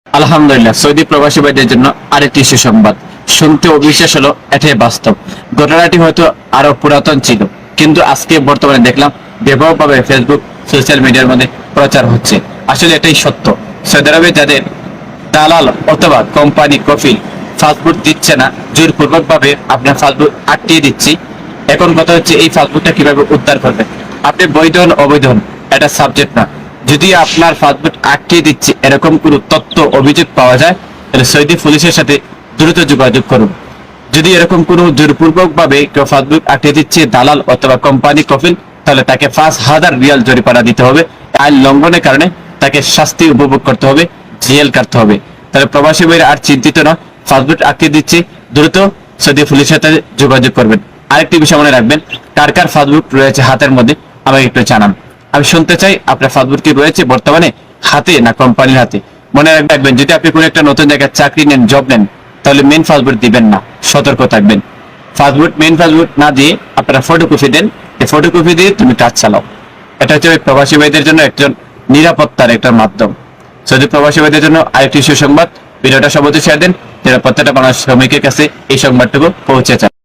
আলহামদুলিল্লাহ, সৌদি প্রবাসী ভাইদের জন্য আরেকটি সুসংবাদ। শুনতে অবিশ্বাস হলো, এটাই বাস্তব। ঘটনাটি হয়তো আরো পুরাতন ছিল, কিন্তু আজকে বর্তমানে দেখলাম ব্যাপকভাবে ফেসবুক সোশ্যাল মিডিয়ার মধ্যে প্রচার হচ্ছে। আসলে এটাই সত্য। সৌদি আরবে যাদের দালাল অথবা কোম্পানি কফিল ফাস্টফুড দিচ্ছে না, জোরপূর্বক ভাবে আপনার ফাস্টফুড আটকিয়ে দিচ্ছি। এখন কথা হচ্ছে এই ফাস্টফুডটা কিভাবে উদ্ধার করবে। আপনি বৈধ হন অবৈধ হন, এটা সাবজেক্ট না। যদি আপনার ফাস্টফুড আটকিয়ে দিচ্ছে এরকম কোনো তথ্য অভিযোগ পাওয়া যায়, তাহলে সৌদি পুলিশের সাথে দ্রুত যোগাযোগ করুন। যদি এরকম কোনো জোরপূর্বক ভাবে কেউ ফাস্টফুড আটকে দিচ্ছে, দালাল অথবা কোম্পানি কফিল, তাহলে তাকে 5,000 রিয়াল জরিমানা দিতে হবে। আইন লঙ্ঘনের কারণে তাকে শাস্তি উপভোগ করতে হবে, জেল কাটতে হবে। তাহলে প্রবাসী ভাইরা আর চিন্তিত না, ফাস্টফুড আটকে দিচ্ছে, দ্রুত সৌদি পুলিশের সাথে যোগাযোগ করবেন। আরেকটি বিষয় মনে রাখবেন, কার কার ফাস্টফুড রয়েছে হাতের মধ্যে আমাকে একটু জানান। আমি শুনতে চাই আপনার ফাস্টফুড কি রয়েছে বর্তমানে হাতে না কোম্পানির হাতে। মনে রাখবেন, যদি আপনি কোনো একটা নতুন জায়গায় চাকরি নেন, জব নেন, তাহলে মেন ফাস্টফুড দিবেন না, সতর্ক থাকবেন। মেন ফাস্টফুড না দিয়ে আপনারা ফটোকপি দেন, এই ফটোকপি দিয়ে তুমি কাজ চালাও। এটা হচ্ছে প্রবাসী ভাইদের জন্য একজন নিরাপত্তার একটা মাধ্যম। সৌদি প্রবাসী ভাইদের জন্য আরেকটি সুসংবাদ, ভিডিওটা সবাই শেয়ার দেন, যেন প্রত্যেকটা মানুষ শ্রমিকের কাছে এই সংবাদটুকু পৌঁছে যায়।